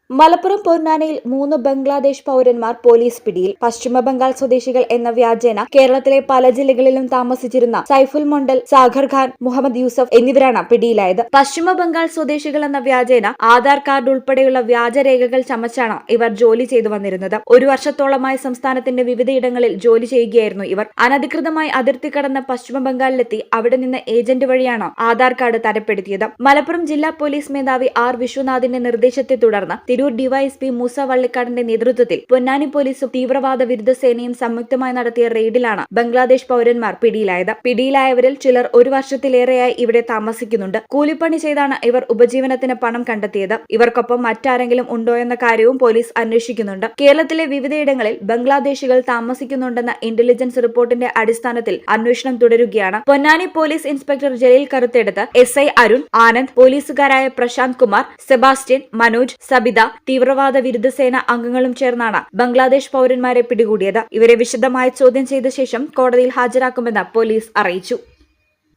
മലപ്പുറം പൊന്നാനിയിൽ 3 ബംഗ്ലാദേശ് പൗരന്മാർ പോലീസ് പിടിയിൽ. പശ്ചിമ ബംഗാൾ സ്വദേശികൾ എന്ന വ്യാജേന കേരളത്തിലെ പല ജില്ലകളിലും താമസിച്ചിരുന്ന സൈഫുൽ മൊണ്ടൽ, സാഗർ ഖാൻ, മുഹമ്മദ് യൂസഫ് എന്നിവരാണ് പിടിയിലായത്. പശ്ചിമ ബംഗാൾ സ്വദേശികൾ എന്ന വ്യാജേന ആധാർ കാർഡ് ഉൾപ്പെടെയുള്ള വ്യാജരേഖകൾ ചമച്ചാണ് ഇവർ ജോലി ചെയ്തു വന്നിരുന്നത്. 1 വർഷത്തോളമായി സംസ്ഥാനത്തിന്റെ വിവിധയിടങ്ങളിൽ ജോലി ചെയ്യുകയായിരുന്നു ഇവർ. അനധികൃതമായി അതിർത്തി കടന്ന് പശ്ചിമ ബംഗാളിലെത്തി അവിടെ നിന്ന് ഏജന്റ് വഴിയാണ് ആധാർ കാർഡ് തരപ്പെടുത്തിയത്. മലപ്പുറം ജില്ലാ പോലീസ് മേധാവി ആർ വിശ്വനാഥിന്റെ നിർദ്ദേശത്തെ തുടർന്ന് തിരൂർ ഡിവൈഎസ്പി മൂസ വള്ളിക്കാടിന്റെ നേതൃത്വത്തിൽ പൊന്നാനി പോലീസും തീവ്രവാദ വിരുദ്ധ സേനയും സംയുക്തമായി നടത്തിയ റെയ്ഡിലാണ് ബംഗ്ലാദേശ് പൗരന്മാർ പിടിയിലായത്. പിടിയിലായവരിൽ ചിലർ 1 വർഷത്തിലേറെയായി ഇവിടെ താമസിക്കുന്നുണ്ട്. കൂലിപ്പണി ചെയ്താണ് ഇവർ ഉപജീവനത്തിന് പണം കണ്ടെത്തിയത്. ഇവർക്കൊപ്പം മറ്റാരെങ്കിലും ഉണ്ടോയെന്ന കാര്യവും പോലീസ് അന്വേഷിക്കുന്നുണ്ട്. കേരളത്തിലെ വിവിധയിടങ്ങളിൽ ബംഗ്ലാദേശികൾ താമസിക്കുന്നുണ്ടെന്ന ഇന്റലിജൻസ് റിപ്പോർട്ടിന്റെ അടിസ്ഥാനത്തിൽ അന്വേഷണം തുടരുകയാണ്. Ponnani police inspector Jaleel കറുത്തെടുത്ത്, SI Arun, Anand, പോലീസുകാരായ Prashant Kumar, Sebastian, Manoj, Sabitha, തീവ്രവാദ വിരുദ്ധ സേന അംഗങ്ങളും ചേർന്നാണ് ബംഗ്ലാദേശ് പൗരന്മാരെ പിടികൂടിയത്. ഇവരെ വിശദമായി ചോദ്യം ചെയ്ത ശേഷം കോടതിയിൽ ഹാജരാക്കുമെന്ന് പോലീസ് അറിയിച്ചു.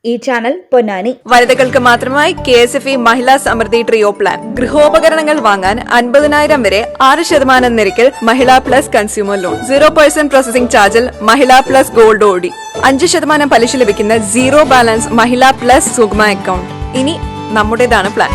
ഈ ചാനൽ പൊന്നാനി. വനിതകൾക്ക് മാത്രമായി KSFE മഹിളാ സമൃദ്ധി ട്രിയോ പ്ലാൻ. ഗൃഹോപകരണങ്ങൾ വാങ്ങാൻ 50,000 വരെ 6% നിരക്കിൽ മഹിളാ പ്ലസ് കൺസ്യൂമർ ലോൺ, 0% പ്രോസസിംഗ് ചാർജിൽ മഹിളാ പ്ലസ് ഗോൾഡ് OD, 5% പലിശ ലഭിക്കുന്ന 0 ബാലൻസ് മഹിളാ പ്ലസ് സുഗ്മ അക്കൗണ്ട്. ഇനി നമ്മുടേതാണ് പ്ലാൻ.